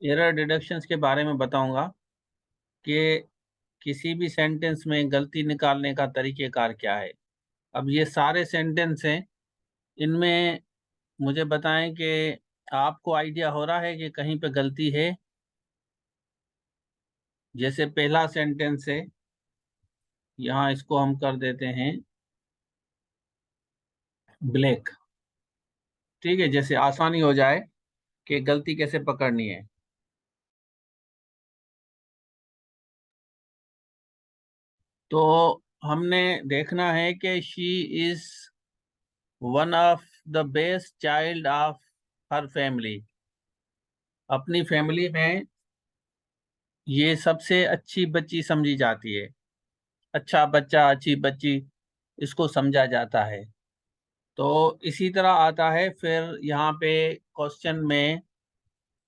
Error deductions के बारे में बताऊंगा कि किसी भी सेंटेंस में गलती निकालने का तरीकेकार क्या है। अब ये सारे सेंटेंस हैं, इनमें मुझे बताएं कि आपको आइडिया हो रहा है कि कहीं पे गलती है। जैसे पहला सेंटेंस है, यहाँ इसको हम कर देते हैं ब्लैक। ठीक है, जैसे आसानी हो जाए कि गलती कैसे पकड़नी है। तो हमने देखना है कि she is one of the best child of her family. अपनी फैमिली में ये सबसे अच्छी बच्ची समझी जाती है। अच्छा बच्चा, अच्छी बच्ची, इसको समझा जाता है। तो इसी तरह आता है फिर यहाँ पे क्वेश्चन में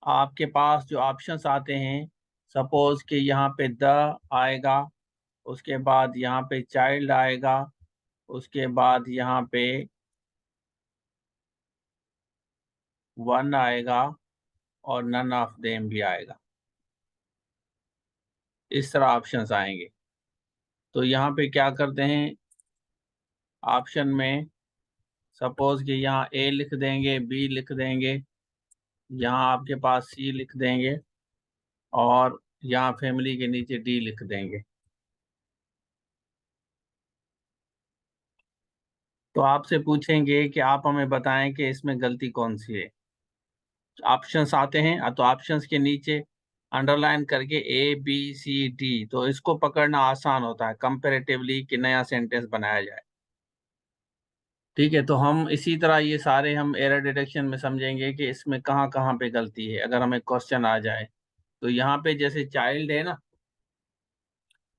आपके पास जो ऑप्शंस आते हैं। सपोज कि यहाँ पे द आएगा, उसके बाद यहाँ पे चाइल्ड आएगा, उसके बाद यहाँ पे वन आएगा और नन ऑफ देम भी आएगा। इस तरह ऑप्शंस आएंगे। तो यहाँ पे क्या करते हैं, ऑप्शन में सपोज कि यहाँ ए लिख देंगे, बी लिख देंगे, यहाँ आपके पास सी लिख देंगे और यहाँ फैमिली के नीचे डी लिख देंगे। तो आपसे पूछेंगे कि आप हमें बताएं कि इसमें गलती कौन सी है। ऑप्शंस आते हैं तो ऑप्शंस के नीचे अंडरलाइन करके ए बी सी डी, तो इसको पकड़ना आसान होता है कंपैरेटिवली कि नया सेंटेंस बनाया जाए। ठीक है, तो हम इसी तरह ये सारे हम एरर डिटेक्शन में समझेंगे कि इसमें कहाँ कहाँ पे गलती है अगर हमें क्वेश्चन आ जाए। तो यहाँ पे जैसे चाइल्ड है ना,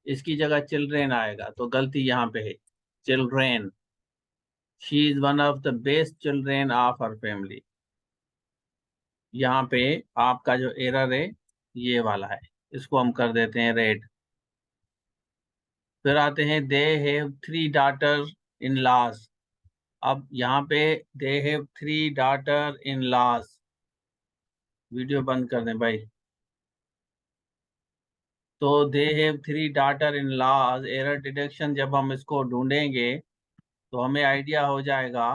इसकी जगह चिल्ड्रेन आएगा, तो गलती यहाँ पे है children. She is one of the best children of her family. यहाँ पे आपका जो एरर है ये वाला है, इसको हम कर देते हैं रेड। फिर आते हैं they have three daughter in laws. अब यहाँ पे they have three daughter in laws, video बंद कर दें भाई। तो they have three daughter in laws, error detection जब हम इसको ढूंढेंगे तो हमें आइडिया हो जाएगा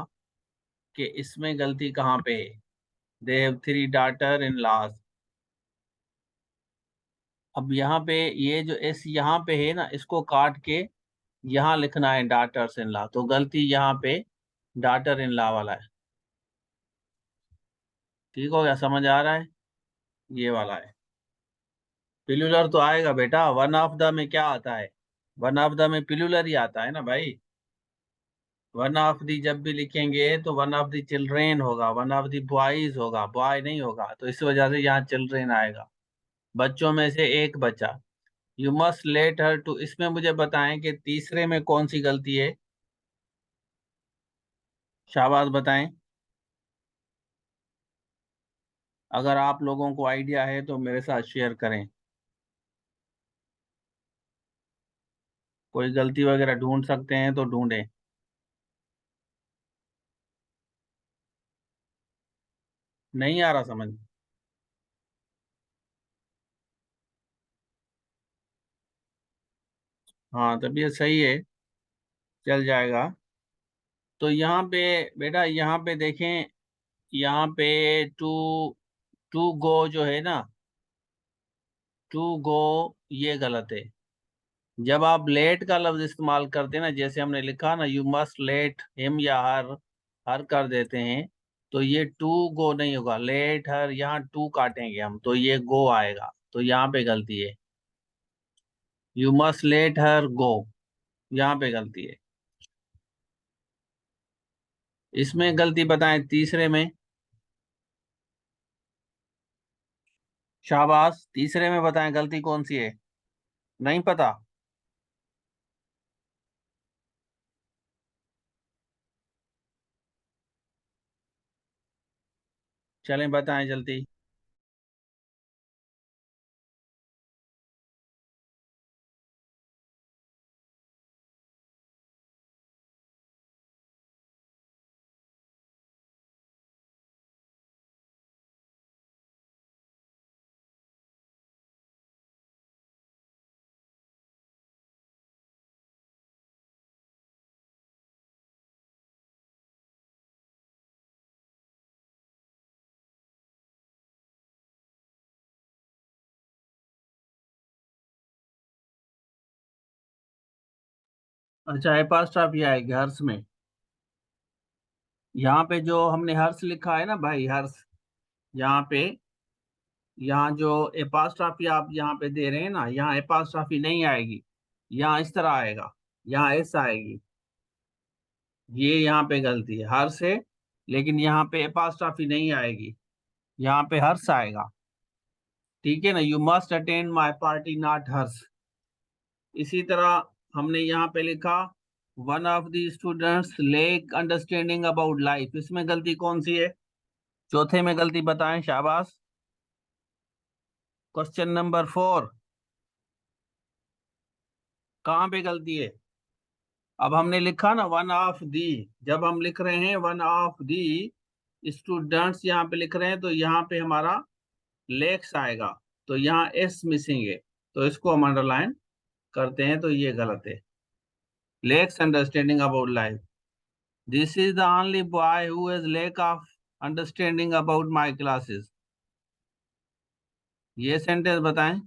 कि इसमें गलती कहाँ पे है। They have three daughter in laws. अब यहाँ पे ये जो एस यहाँ पे है ना, इसको काट के यहाँ लिखना है डॉटर्स इन लॉ, तो गलती यहाँ पे डॉटर इन लॉ वाला है। ठीक हो गया, समझ आ रहा है? ये वाला है। पिलुलर तो आएगा बेटा, वन ऑफ द में क्या आता है? वन ऑफ द में पिलुलर ही आता है ना भाई। वन ऑफ दी जब भी लिखेंगे तो वन ऑफ दी चिल्ड्रेन होगा, वन ऑफ दी बॉयज होगा, बॉय नहीं होगा, तो इस वजह से यहाँ चिल्ड्रेन आएगा। बच्चों में से एक बच्चा। You must let her to, इसमें मुझे बताएं कि तीसरे में कौन सी गलती है। शाबाश बताएं। अगर आप लोगों को आइडिया है तो मेरे साथ शेयर करें। कोई गलती वगैरह ढूंढ सकते हैं तो ढूंढें। नहीं आ रहा समझ? हाँ, तबीयत सही है, चल जाएगा। तो यहाँ पे बेटा, यहाँ पे देखें, यहाँ पे टू टू गो जो है ना, टू गो ये गलत है। जब आप लेट का लफ्ज इस्तेमाल करते हैं ना, जैसे हमने लिखा ना, यू मस्ट लेट हिम या हर, हर कर देते हैं, तो ये टू गो नहीं होगा, लेट हर, यहाँ टू काटेंगे हम तो ये गो आएगा, तो यहाँ पे गलती है। यू मस्ट लेट हर गो, यहाँ पे गलती है। इसमें गलती बताएं तीसरे में। शाबाश, तीसरे में बताएं गलती कौन सी है। नहीं पता? चलें बताएं जल्दी। अच्छा, एपास्ट्रॉफी आएगी हर्ष में। यहाँ पे जो हमने हर्ष लिखा है ना भाई, हर्ष, यहाँ पे, यहाँ जो एपास्ट्रॉफी आप यहाँ पे दे रहे हैं ना, यहाँ एपास्ट्रॉफी नहीं आएगी, यहाँ इस तरह आएगा, यहाँ एस आएगी। ये यहाँ पे गलती है, हर्ष है, लेकिन यहाँ पे एपास्ट्रॉफी नहीं आएगी, यहाँ पे हर्ष आएगा। ठीक है ना, you must attend my party not Harsh. इसी तरह हमने यहाँ पे लिखा one of the students lack understanding about life, इसमें गलती कौन सी है? चौथे में गलती बताएं, शाबाश। क्वेश्चन नंबर 4, कहाँ पे गलती है? अब हमने लिखा ना वन ऑफ दी, जब हम लिख रहे हैं वन ऑफ दी स्टूडेंट्स यहाँ पे लिख रहे हैं, तो यहाँ पे हमारा लेक्स आएगा, तो यहाँ एस मिसिंग है, तो इसको हम अंडरलाइन करते हैं, तो ये गलत है। Lacks understanding about life, this is the only boy who has lack of understanding about my classes. ये सेंटेंस बताएं।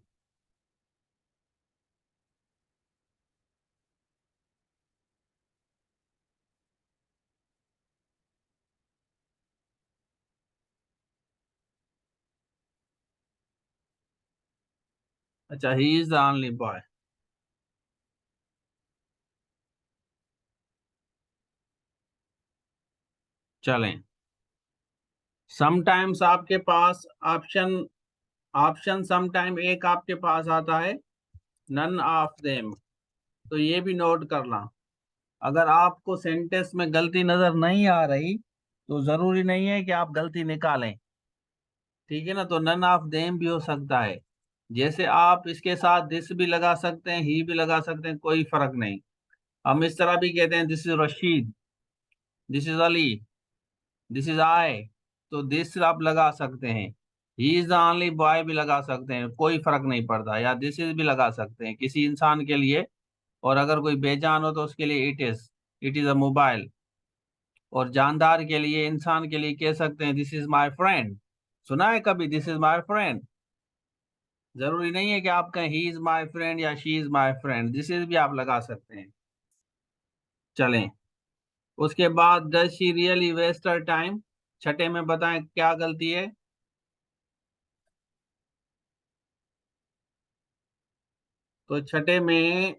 अच्छा, he is the only boy. चलें, समटाइम्स आपके पास ऑप्शन, समटाइम एक आपके पास आता है नन ऑफ देम, तो ये भी नोट करना। अगर आपको सेंटेंस में गलती नजर नहीं आ रही तो जरूरी नहीं है कि आप गलती निकालें। ठीक है ना, तो नन ऑफ देम भी हो सकता है। जैसे आप इसके साथ दिस भी लगा सकते हैं, ही भी लगा सकते हैं, कोई फर्क नहीं। हम इस तरह भी कहते हैं this is Rashid, this is Ali, this is I, तो दिस आप लगा सकते हैं। ही इज द ओनली बॉय भी लगा सकते हैं, कोई फर्क नहीं पड़ता। या दिस इज भी लगा सकते हैं किसी इंसान के लिए, और अगर कोई बेजान हो तो उसके लिए इट इज अ मोबाइल। और जानदार के लिए, इंसान के लिए कह सकते हैं दिस इज माई फ्रेंड। सुना है कभी दिस इज माई फ्रेंड? जरूरी नहीं है कि आप कहें ही इज माई फ्रेंड या she is my friend, this is भी आप लगा सकते हैं। चलें, उसके बाद does she really waste her time, छठे में बताएं क्या गलती है? तो छठे में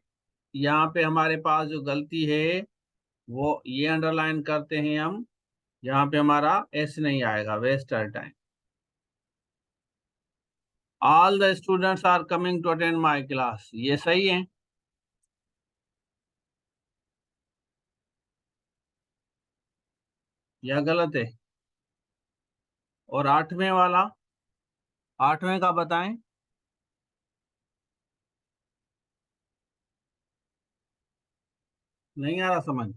यहाँ पे हमारे पास जो गलती है वो ये अंडरलाइन करते हैं हम, यहाँ पे हमारा एस नहीं आएगा, waste her time. All the students are coming to attend my class, ये सही है या गलत है? और आठवें वाला, आठवें का बताएं। नहीं आ रहा समझ?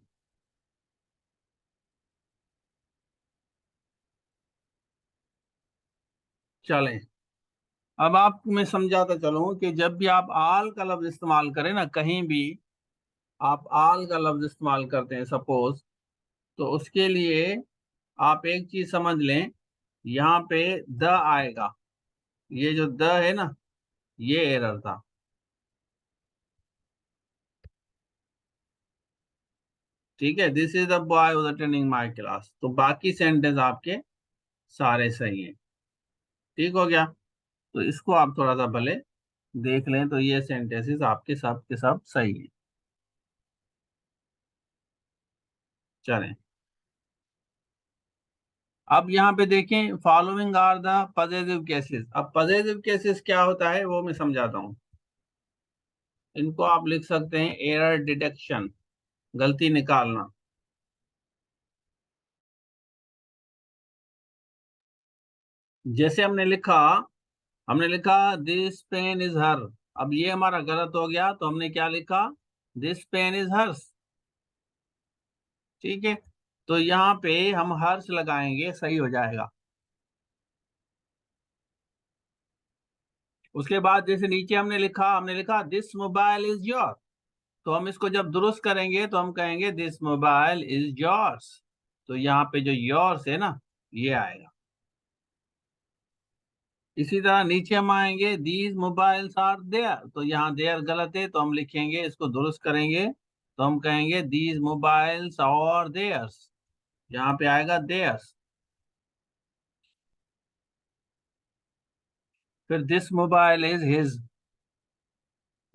चलें, अब आपको मैं समझाता चलूं कि जब भी आप आल का लफ्ज इस्तेमाल करें ना, कहीं भी आप आल का लफ्ज इस्तेमाल करते हैं सपोज, तो उसके लिए आप एक चीज समझ लें, यहाँ पे द आएगा, ये जो द है ना, ये एरर था। ठीक है, this is the boy was attending my class, तो बाकी सेंटेंस आपके सारे सही हैं। ठीक हो गया? तो इसको आप थोड़ा सा भले देख लें, तो ये सेंटेंसेस आपके सब के सब सही हैं। चलें, अब यहाँ पे देखें, following are the possessive cases. अब पजेसिव केसेस क्या होता है वो मैं समझाता हूँ। इनको आप लिख सकते हैं एरर डिटेक्शन, गलती निकालना। जैसे हमने लिखा दिस पेन इज हर, अब ये हमारा गलत हो गया, तो हमने क्या लिखा? This pen is hers. ठीक है, तो यहाँ पे हम हर्ष लगाएंगे, सही हो जाएगा। उसके बाद जैसे नीचे हमने लिखा दिस मोबाइल इज योर, तो हम इसको जब दुरुस्त करेंगे तो हम कहेंगे दिस मोबाइल इज योर्स, तो यहाँ पे जो योर्स है ना, ये आएगा। इसी तरह नीचे हम आएंगे दीज मोबाइल्स आर देयर, तो यहाँ देयर गलत है, तो हम लिखेंगे, इसको दुरुस्त करेंगे तो हम कहेंगे दीज मोबाइल्स और देयर्स, यहाँ पे आएगा देयर्स। फिर दिस मोबाइल इज हिज,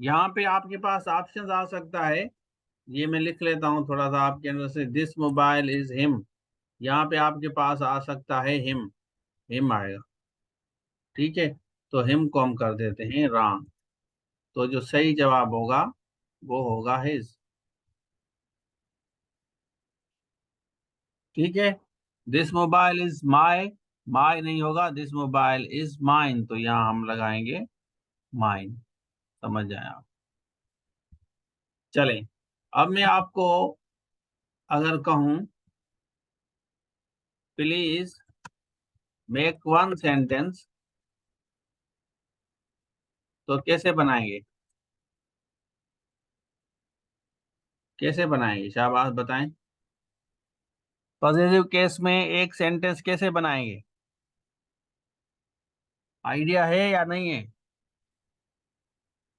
यहाँ पे आपके पास ऑप्शन आ सकता है, ये मैं लिख लेता हूँ थोड़ा सा आपके अंदर से, दिस मोबाइल इज हिम, यहाँ पे आपके पास आ सकता है हिम, हिम आएगा। ठीक है, तो हिम को हम कर देते हैं रॉन्ग, तो जो सही जवाब होगा वो होगा हिज। ठीक है, दिस मोबाइल इज माई, माई नहीं होगा, दिस मोबाइल इज माइन, तो यहाँ हम लगाएंगे माइन। समझ जाए आप। चलें, अब मैं आपको अगर कहूं प्लीज मेक वन सेंटेंस, तो कैसे बनाएंगे, कैसे बनाएंगे, शाबाश बताएं। पॉजिटिव केस में एक सेंटेंस कैसे बनाएंगे, आइडिया है या नहीं है,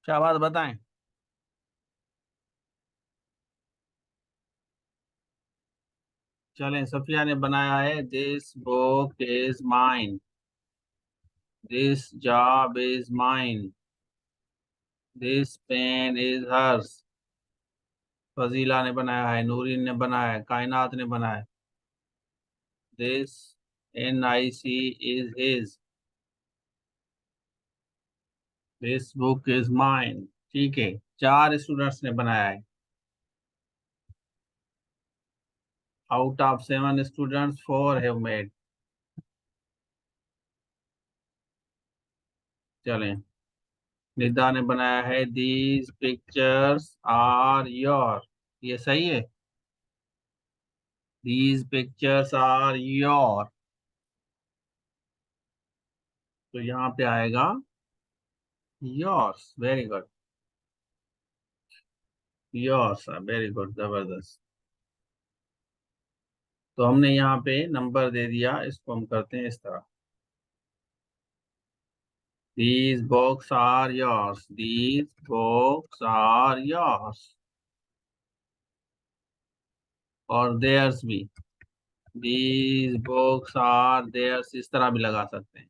शाबाश बताएं। चलें, सफिया ने बनाया है, this book is mine, this job is mine, this pen is hers. Fazila ने बनाया है, नूरीन ने बनाया है, कायनात ने बनाया है, this NIC is his, this book is mine. ठीक है, चार स्टूडेंट्स ने बनाया है, out of 7 students 4 have made. चलें, निदा ने बनाया है, दीज पिक्चर्स आर योर, ये सही है, दीज पिक्चर्स आर योर, तो यहाँ पे आएगा yours. Very good, yours, very good, जबरदस्त। तो हमने यहाँ पे नंबर दे दिया, इसको हम करते हैं इस तरह, these books are yours, these books are yours, और देयर्स भी, दीज बुक्स आर देयर्स, इस तरह भी लगा सकते हैं।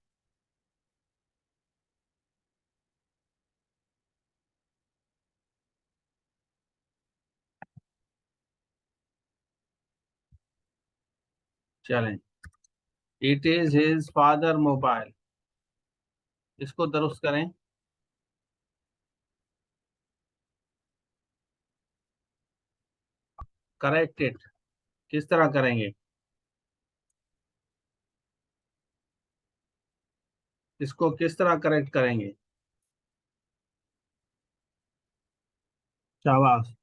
चलें, it is his father mobile, इसको दुरुस्त करें। करेक्ट इट, किस तरह करेंगे, इसको किस तरह करेक्ट करेंगे, शाबाश,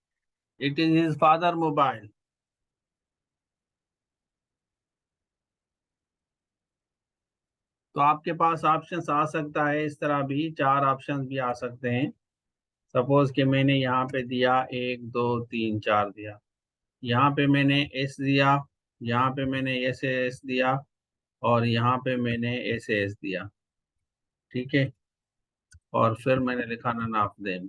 it is his father mobile. तो आपके पास ऑप्शंस आ सकता है इस तरह भी, चार ऑप्शंस भी आ सकते हैं। सपोज कि मैंने यहाँ पे दिया 1 2 3 4 दिया, यहाँ पे मैंने एस दिया, यहाँ पे मैंने एस दिया, और यहाँ पे मैंने एस दिया। ठीक है, और फिर मैंने लिखा नन ऑफ देम,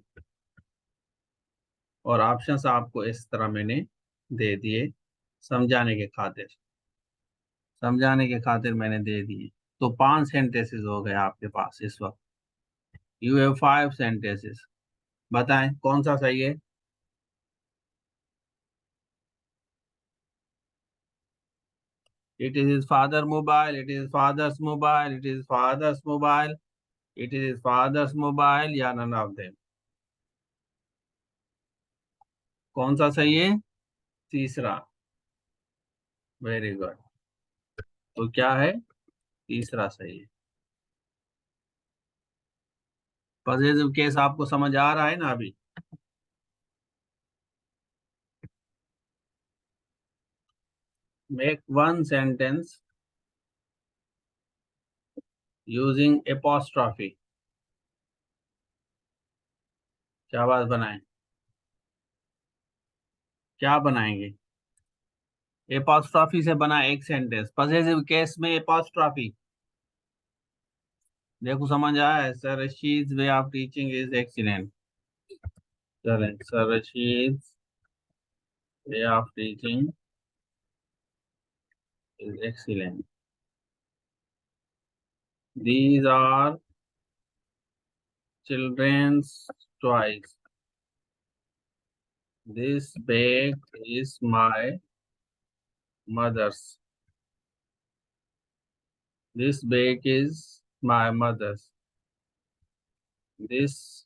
और ऑप्शंस आपको इस तरह मैंने दे दिए, समझाने के खातिर, समझाने के खातिर मैंने दे दिए। तो 5 सेंटेंसेस हो गए आपके पास इस वक्त, यू हैव 5 सेंटेंसेस। बताएं कौन सा सही है। It is his father mobile, it is father's mobile, it is father's mobile, it is father's mobile, या नन ऑफ देम, कौन सा सही है, तीसरा। वेरी गुड, तो क्या है, तीसरा सही है। पॉजिटिव केस आपको समझ आ रहा है ना अभी। Make one sentence using apostrophe, क्या बात बनाएं, क्या बनाएंगे, एपोस्ट्रॉफी से बना एक सेंटेंस, पॉजिटिव केस में एपोस्ट्रॉफी। देखो समझ आया है, sir Rashid way of teaching is excellent. चलें, sir Rashid Way of teaching is excellent. These are children's toys. This bag is my mother's. This bag is my mother's. This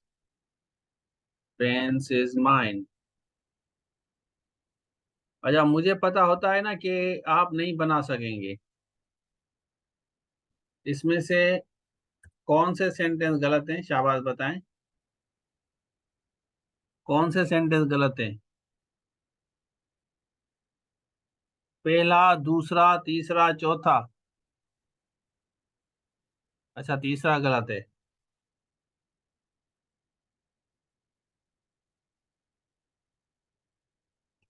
pen is mine. अच्छा, मुझे पता होता है ना कि आप नहीं बना सकेंगे। इसमें से कौन से सेंटेंस गलत हैं, शाबाश बताएं। कौन से सेंटेंस गलत हैं? पहला, दूसरा, तीसरा, चौथा। अच्छा, तीसरा गलत है।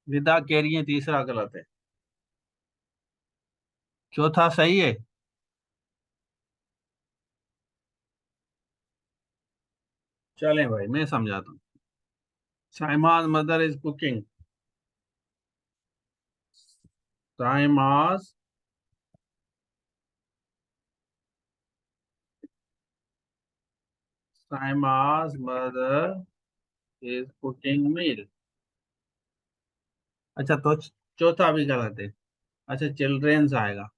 विदा कह रही है तीसरा गलत है। चौथा सही है। चलें भाई, मैं समझाता हूँ। Saima's mother is cooking. Saima's Saima's mother is cooking meal. अच्छा, तो चौथा भी गलत है। अच्छा, चिल्ड्रेन्स आएगा।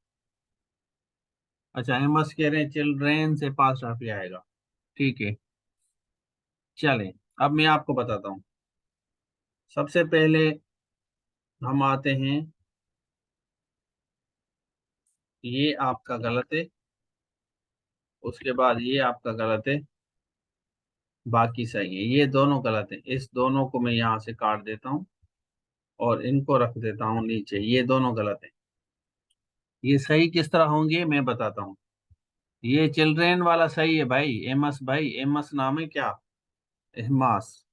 अच्छा, एमएस कह रहे हैं चिल्ड्रेन से पास ऑफ आएगा। ठीक है। चलें, अब मैं आपको बताता हूँ। सबसे पहले हम आते हैं, ये आपका गलत है। उसके बाद ये आपका गलत है। बाकी सही है। ये दोनों गलत है। इस दोनों को मैं यहाँ से काट देता हूँ और इनको रख देता हूँ नीचे। ये दोनों गलत है। ये सही किस तरह होंगे मैं बताता हूँ। ये चिल्ड्रेन वाला सही है भाई, एमस भाई, एमस नाम है क्या? एहमास।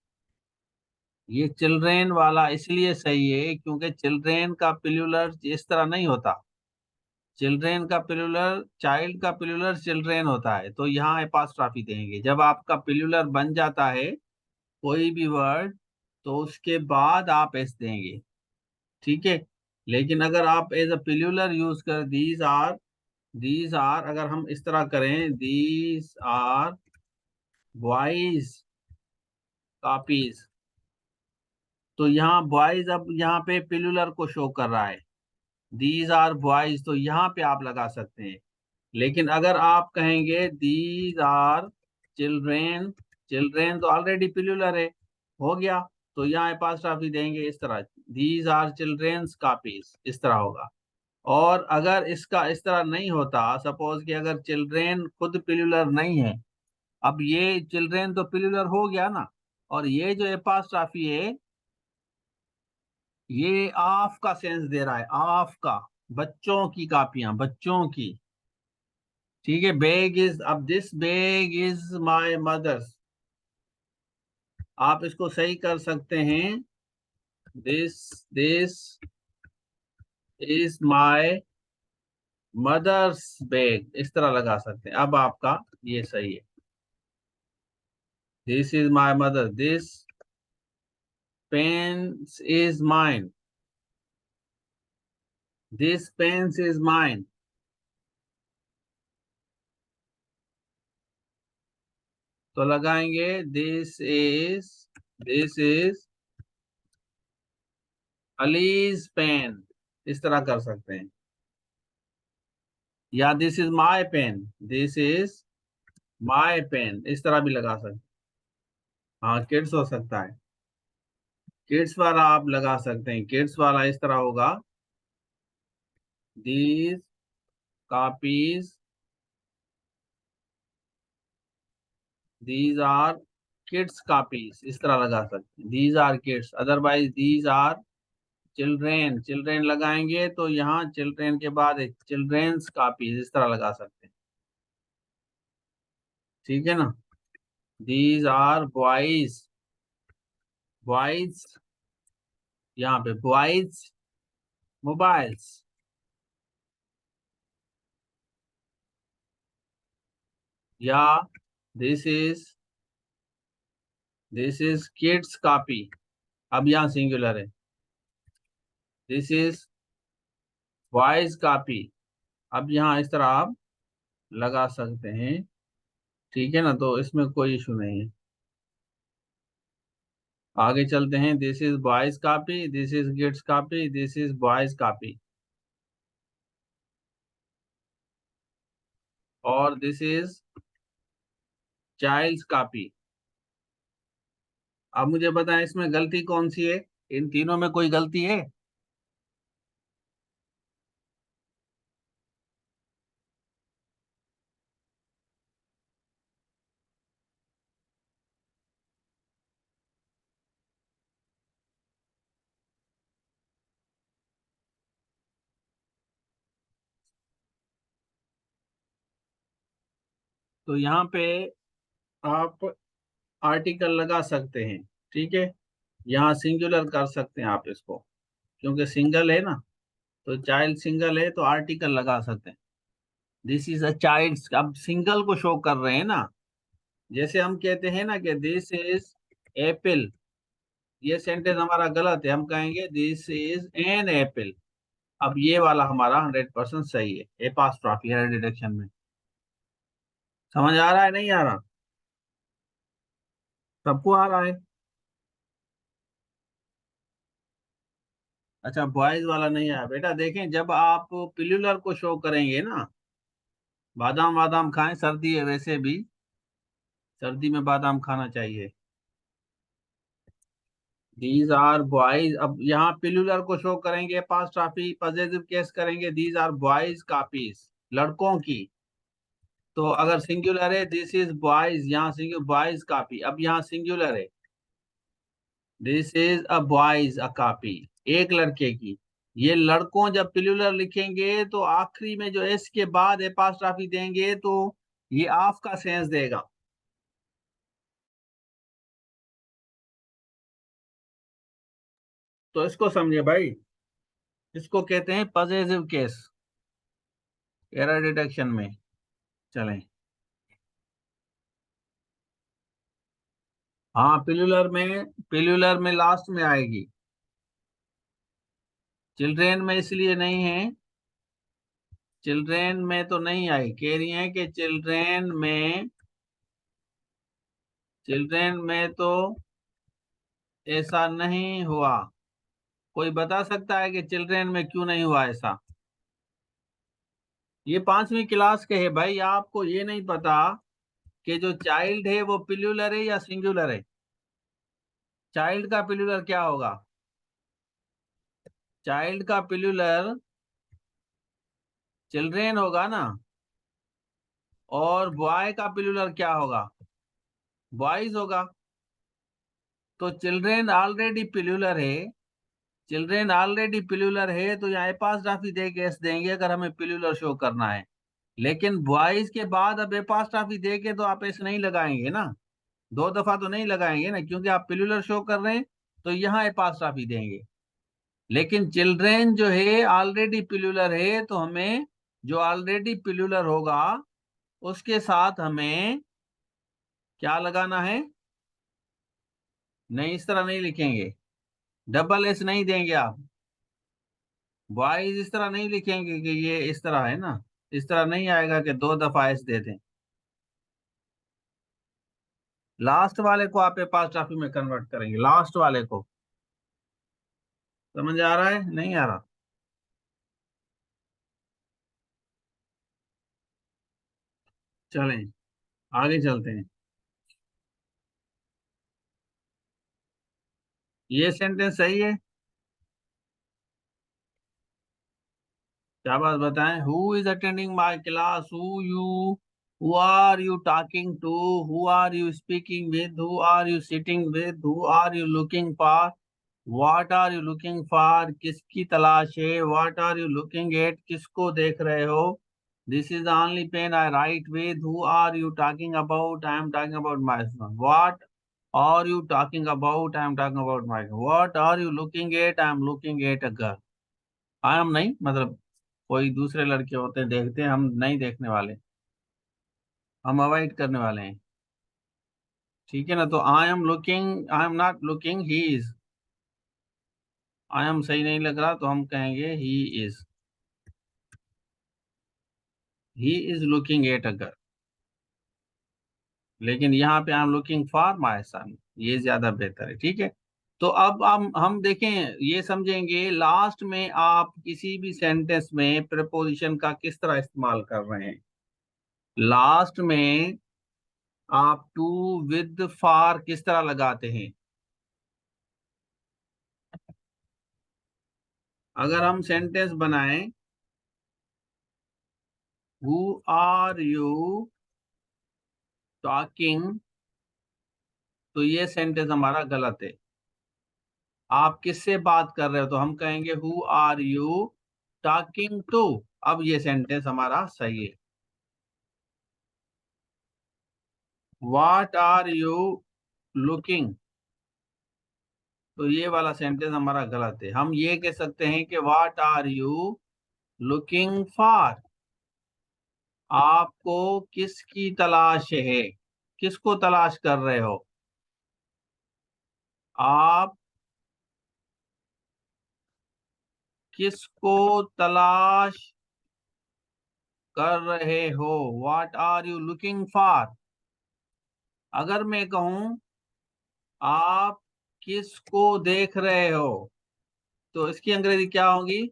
ये चिल्ड्रेन वाला इसलिए सही है क्योंकि चिल्ड्रेन का प्लूरल इस तरह नहीं होता। चिल्ड्रेन का प्लूरल, चाइल्ड का प्लूरल चिल्ड्रेन होता है। तो यहाँ एपास्ट्रॉफी देंगे जब आपका प्लूरल बन जाता है कोई भी वर्ड, तो उसके बाद आप एस देंगे। ठीक है। लेकिन अगर आप एज अ प्लूरल यूज कर, दीज आर अगर हम इस तरह करें, दीज आर बॉयज कॉपीज, तो यहाँ बॉयज अब यहाँ पे प्लूरल को शो कर रहा है। दीज आर बॉयज, तो यहाँ पे आप लगा सकते हैं। लेकिन अगर आप कहेंगे दीज आर चिल्ड्रेन, चिल्ड्रेन तो ऑलरेडी प्लूरल है, हो गया। तो यहाँ एपॉस्ट्रॉफी देंगे इस तरह, दीज आर चिल्ड्रेन्स कॉपीज, इस तरह होगा। और अगर इसका इस तरह नहीं होता, सपोज कि अगर चिल्ड्रेन खुद प्लूरल नहीं है, अब ये चिल्ड्रेन तो प्लूरल हो गया ना, और ये जो एपॉस्ट्रॉफी है ये ऑफ का सेंस दे रहा है, ऑफ का। बच्चों की कापियां, बच्चों की। ठीक है। बैग इज, अब this bag is my mother's, आप इसको सही कर सकते हैं। This is my mother's bag, इस तरह लगा सकते हैं। अब आपका ये सही है। This is my mother, this pen is mine, this pen is mine. तो लगाएंगे दिस इज अलीज पेन, इस तरह कर सकते हैं। या this is my pen, this is my pen, इस तरह भी लगा सकते हैं। हाँ, किड्स हो सकता है। किड्स वाला आप लगा सकते हैं। किड्स वाला इस तरह होगा, these copies, these are kids copies, इस तरह लगा सकते हैं। These are kids, otherwise these are children, children लगाएंगे तो यहाँ चिल्ड्रेन के बाद एक चिल्ड्रेन्स कॉपीज, इस तरह लगा सकते हैं। ठीक है ना। दीज आर बॉयज, बॉयज, यहाँ पे बॉयज मोबाइल्स। या दिस इज किड्स कॉपी, अब यहाँ सिंगुलर है। This is voice copy. अब यहाँ इस तरह आप लगा सकते हैं, ठीक है ना, तो इसमें कोई इशू नहीं है। आगे चलते हैं। This is boys copy, this is kids copy, this is boys copy, और दिस इज चाइल्ड्स कॉपी। अब मुझे बताएं इसमें गलती कौन सी है? इन तीनों में कोई गलती है? तो यहाँ पे आप आर्टिकल लगा सकते हैं, ठीक है। यहाँ सिंगुलर कर सकते हैं आप इसको, क्योंकि सिंगल है ना, तो चाइल्ड सिंगल है तो आर्टिकल लगा सकते हैं। दिस इज अ चाइल्ड, अब सिंगल को शो कर रहे हैं ना। जैसे हम कहते हैं ना कि दिस इज एप्पल, ये सेंटेंस हमारा गलत है, हम कहेंगे दिस इज एन एप्पल। अब ये वाला हमारा 100% सही है, एपास्ट्रॉफी है डिडक्शन में। समझ आ रहा है नहीं आ रहा? सबको आ रहा है? अच्छा, बॉयज वाला नहीं आया बेटा। देखें, जब आप पिल्यूलर को शो करेंगे ना, बादाम वादाम खाएं, सर्दी है वैसे भी, सर्दी में बादाम खाना चाहिए। दीज आर बॉयज, अब यहाँ पिल्यूलर को शो करेंगे, पास्ट ट्रॉफी पॉजिटिव केस करेंगे, दीज आर बॉयज कॉपीज, लड़कों की। तो अगर सिंगुलर है, दिस इज बॉयज, यहाँ सिंगुलर बॉयज कॉपी। अब यहाँ सिंगुलर है, this is a boys a copy, एक लड़के की। ये लड़कों जब पिल्यूलर लिखेंगे तो आखिरी में जो एस के बाद एपास्ट्रॉफी देंगे तो ये ऑफ का सेंस देगा। तो इसको समझे भाई, इसको कहते हैं पॉजिटिव केस एरर डिटेक्शन में। चलें। हाँ, पिल्यूलर में लास्ट में आएगी। चिल्ड्रेन में इसलिए नहीं है, चिल्ड्रेन में तो नहीं आई, कह रही हैं कि चिल्ड्रेन में तो ऐसा नहीं हुआ। कोई बता सकता है कि चिल्ड्रेन में क्यों नहीं हुआ ऐसा? ये 5वीं क्लास के है भाई, आपको ये नहीं पता कि जो चाइल्ड है वो पिल्यूलर है या सिंगुलर है? चाइल्ड का पिल्यूलर क्या होगा? चाइल्ड का पिल्यूलर चिल्ड्रेन होगा ना, और बॉय का पिल्यूलर क्या होगा? बॉयज होगा। तो चिल्ड्रेन ऑलरेडी पिल्यूलर है, चिल्ड्रेन ऑलरेडी पिल्यूलर है, तो यहाँ एपास्ट्रॉफी दे के एस देंगे अगर हमें पिल्यूलर शो करना है। लेकिन बॉयज के बाद अब एपास्ट्रॉफी दे के तो आप एस नहीं लगाएंगे ना, 2 दफा तो नहीं लगाएंगे ना, क्योंकि आप पिल्यूलर शो कर रहे हैं, तो यहाँ एपास्ट्रॉफी देंगे। लेकिन चिल्ड्रेन जो है ऑलरेडी पिल्यूलर है, तो हमें जो ऑलरेडी पिल्यूलर होगा उसके साथ हमें क्या लगाना है? नहीं, इस तरह नहीं लिखेंगे, डबल एस नहीं देंगे आप। बॉयज इस तरह नहीं लिखेंगे कि ये इस तरह है ना, इस तरह नहीं आएगा कि 2 दफा एस दे दें। लास्ट वाले को आप एपास्ट्रॉफी में कन्वर्ट करेंगे, लास्ट वाले को। समझ आ रहा है नहीं आ रहा? चलें, आगे चलते हैं। ये सेंटेंस सही है? क्या बात बताएं? Who is attending my class, who are you talking to, who are you speaking with, who are you sitting with, who are you looking for, what are you looking for, किसकी तलाश है, what are you looking at, किसको देख रहे हो, this is the only pen I write with, who are you talking about, I am talking about my son, what are you talking about, I am talking about my, what are you looking at, I am looking at a girl. I am नहीं, मतलब कोई दूसरे लड़के होते हैं देखते हैं, हम नहीं देखने वाले, हम अवॉइड करने वाले हैं, ठीक है ना। तो आई am looking, I am not looking, he is. I am सही नहीं लग रहा तो हम कहेंगे he is looking at a girl. लेकिन यहाँ पे आई am looking for my son, ये ज्यादा बेहतर है। ठीक है, तो अब हम देखें, ये समझेंगे लास्ट में आप किसी भी सेंटेंस में प्रीपोजिशन का किस तरह इस्तेमाल कर रहे हैं। लास्ट में आप टू विद फॉर किस तरह लगाते हैं। अगर हम सेंटेंस बनाएं, हु आर यू टॉकिंग, तो ये सेंटेंस हमारा गलत है। आप किससे बात कर रहे हो, तो हम कहेंगे who are you talking to. अब ये सेंटेंस हमारा सही है। व्हाट आर यू लुकिंग, तो ये वाला सेंटेंस हमारा गलत है। हम ये कह सकते हैं कि what are you looking for, आपको किसकी तलाश है, किसको तलाश कर रहे हो आप, किसको तलाश कर रहे हो, what are you looking for. अगर मैं कहूं आप किसको देख रहे हो, तो इसकी अंग्रेजी क्या होगी।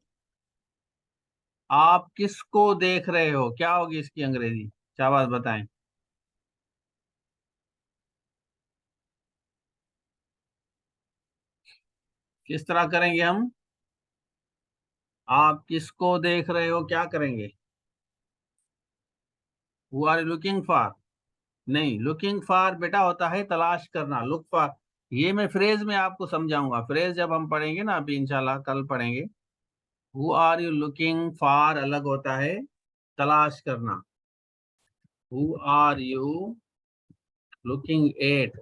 आप किसको देख रहे हो, क्या होगी इसकी अंग्रेजी, शाबाश बताएं। किस तरह करेंगे हम, आप किसको देख रहे हो क्या करेंगे। हु आर लुकिंग फॉर, नहीं, लुकिंग फॉर बेटा होता है तलाश करना, लुक फॉर। ये मैं फ्रेज में आपको समझाऊंगा, फ्रेज जब हम पढ़ेंगे ना, अभी इंशाल्लाह कल पढ़ेंगे। Who are you looking for अलग होता है तलाश करना। Who are you looking at.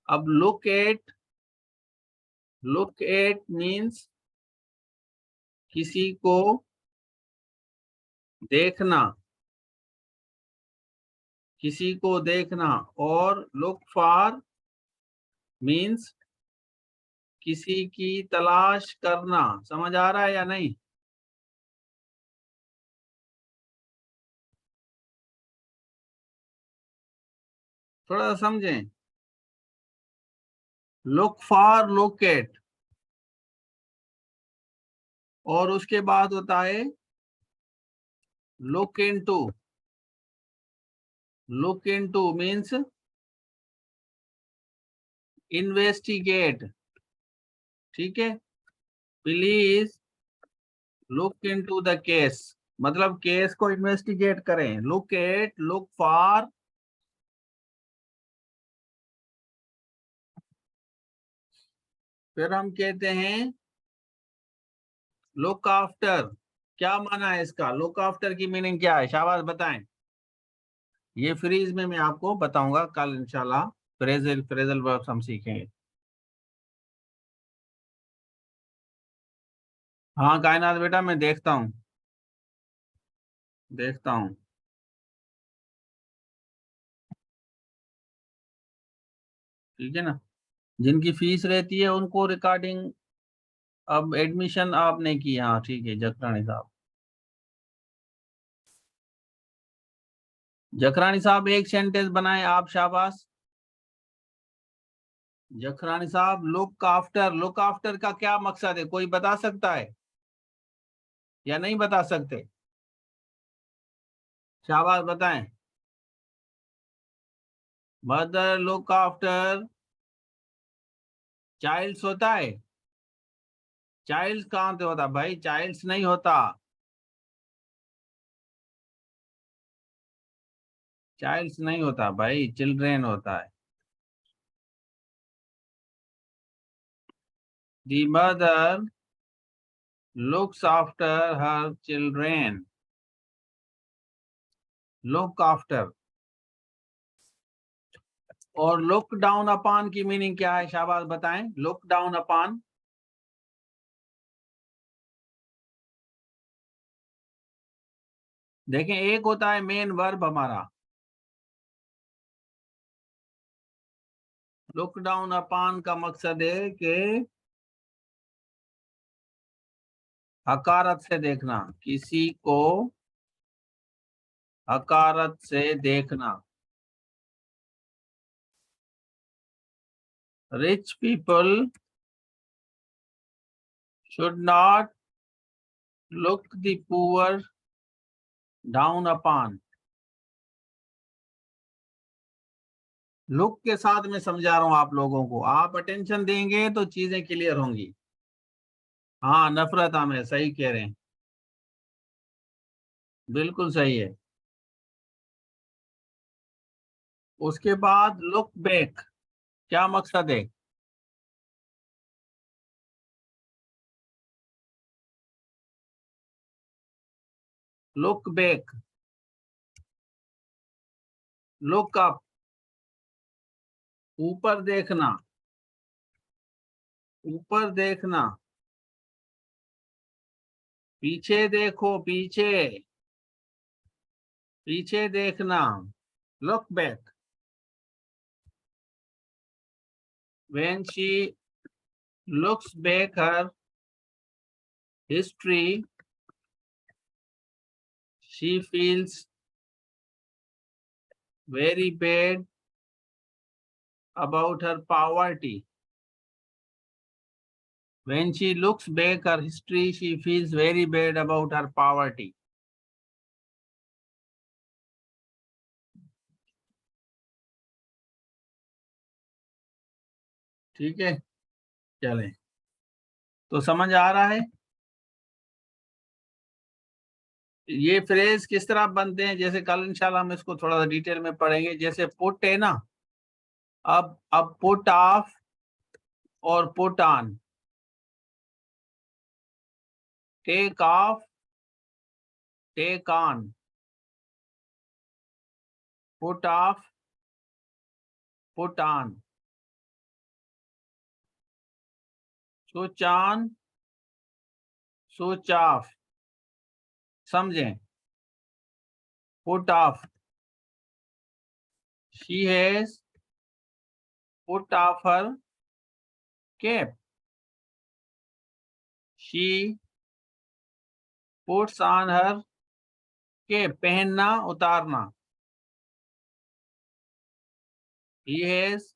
अब लुक एट मीन्स किसी को देखना, किसी को देखना। और लुक फॉर मीन्स किसी की तलाश करना। समझ आ रहा है या नहीं। थोड़ा सा समझें। लुक फॉर लोकेट, और उसके बाद होता है look into. Look into means investigate. ठीक है, please look into the case, मतलब केस को इन्वेस्टिगेट करें। Look at, look for. फिर हम कहते हैं लुक आफ्टर। क्या माना है इसका, लुक आफ्टर की मीनिंग क्या है, शाबाश बताएं। ये फ्रीज में मैं आपको बताऊंगा कल इंशाल्लाह। फ्रेजल फ्रेजल वर्ब्स हम सीखेंगे। हाँ कायनात बेटा, मैं देखता हूँ, देखता हूँ। ठीक है ना, जिनकी फीस रहती है उनको रिकॉर्डिंग, अब एडमिशन आपने की, हाँ ठीक है जखरानी साहब। जखरानी साहब एक सेंटेंस बनाए आप, शाबाश। जखरानी साहब, लुक आफ्टर, लुक आफ्टर का क्या मकसद है, कोई बता सकता है या नहीं बता सकते, शाबाश बताएं। मदर लुक आफ्टर चाइल्ड्स होता है। चाइल्ड्स कहाँ से होता भाई, चाइल्ड्स नहीं होता, चाइल्ड्स नहीं होता भाई, चिल्ड्रेन होता है। दी mother looks after her children, look after। और look down upon की मीनिंग क्या है, शाबाश बताएं। look down upon, देखें एक होता है मेन वर्ब हमारा, look down upon का मकसद है कि हकारत से देखना, किसी को हकारत से देखना। Rich people should not look the poor down upon। Look के साथ मैं समझा रहा हूं आप लोगों को, आप अटेंशन देंगे तो चीजें क्लियर होंगी। हाँ, नफरत आमेज, सही कह रहे हैं, बिल्कुल सही है। उसके बाद लुक बैक, क्या मकसद है? लुक बैक, लुक अप, ऊपर देखना, ऊपर देखना, पीछे देखो, पीछे, पीछे देखना, look back. When she looks back her history, she feels very bad about her poverty। When she looks back her history, she feels very bad about her poverty। ठीक है, चलें, तो समझ आ रहा है ये फ्रेज किस तरह बनते हैं? जैसे कल इंशाल्लाह हम इसको थोड़ा सा डिटेल में पढ़ेंगे। जैसे पुट है ना, अब पुट ऑफ और put on, take off, take on, put off, put on, switch on, switch off. समझें? Put off, she has put off her cap, she puts on her cap, पहनना, उतारना। He has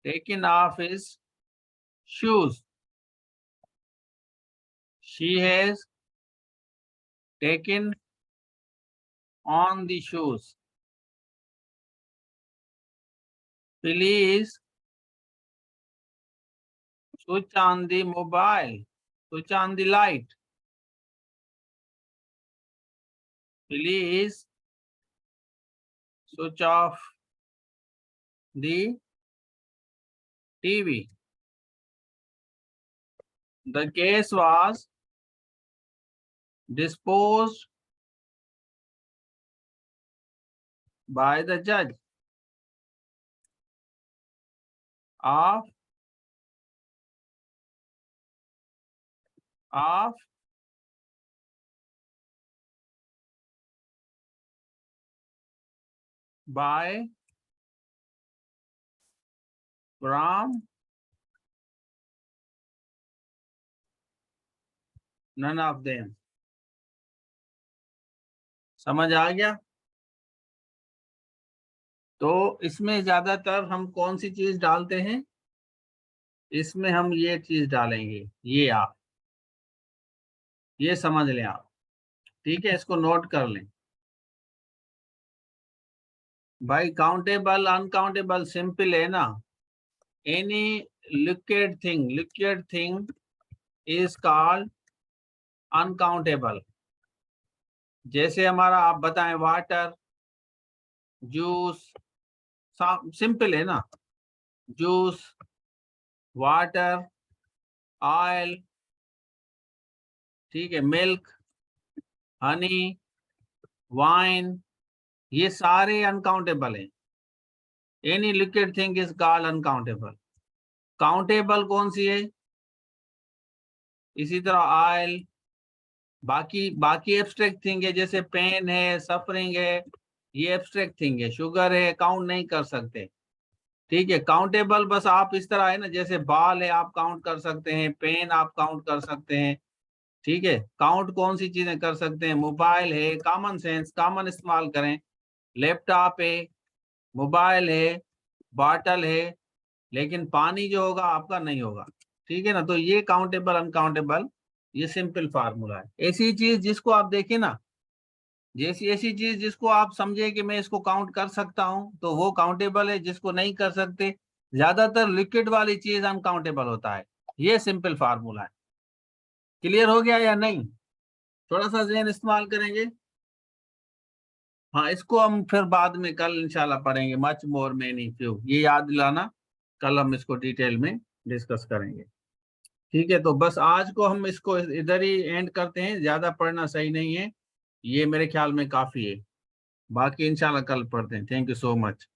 taken off his shoes, she has taken on the shoes. Please switch on the mobile, switch on the light, please switch off the TV। The case was disposed by the judge of by from none of them। समझ आ गया? तो इसमें ज्यादातर हम कौन सी चीज डालते हैं? इसमें हम ये चीज डालेंगे, ये आप ये समझ लें आप, ठीक है, इसको नोट कर लें भाई। काउंटेबल अनकाउंटेबल सिंपल है ना। Any liquid thing is called uncountable. जैसे हमारा आप बताएं, वाटर, जूस, सिंपल है ना, जूस, वाटर, ऑयल, ठीक है, मिल्क, हनी, वाइन, ये सारे अनकाउंटेबल हैं। Any liquid thing is called uncountable. Countable कौन सी है? इसी तरह ऑयल, बाकी बाकी एब्स्ट्रैक्ट थिंग है, जैसे पेन है, सफरिंग है, ये एब्स्ट्रैक्ट थिंग है। शुगर है, काउंट नहीं कर सकते, ठीक है। काउंटेबल बस आप इस तरह है ना, जैसे बाल है आप काउंट कर सकते हैं, पेन आप काउंट कर सकते हैं, ठीक है, काउंट कौन सी चीजें कर सकते हैं, मोबाइल है, कॉमन सेंस, कॉमन इस्तेमाल करें, लैपटॉप है, मोबाइल है, बॉटल है, लेकिन पानी जो होगा आपका नहीं होगा। ठीक है ना, तो ये काउंटेबल अनकाउंटेबल, ये सिंपल फार्मूला है। ऐसी चीज जिसको आप देखें ना, जैसी ऐसी चीज जिसको आप समझे कि मैं इसको काउंट कर सकता हूं, तो वो काउंटेबल है, जिसको नहीं कर सकते, ज्यादातर लिक्विड वाली चीज अनकाउंटेबल होता है। ये सिंपल फार्मूला है। क्लियर हो गया या नहीं? थोड़ा सा ज़हन इस्तेमाल करेंगे। हाँ, इसको हम फिर बाद में कल इंशाल्लाह पढ़ेंगे, मच मोर मेनी फ्यू, ये याद दिलाना, कल हम इसको डिटेल में डिस्कस करेंगे। ठीक है, तो बस आज को हम इसको इधर ही एंड करते हैं, ज्यादा पढ़ना सही नहीं है, ये मेरे ख्याल में काफी है। बाकी इंशाल्लाह कल पढ़ते हैं। Thank you so much.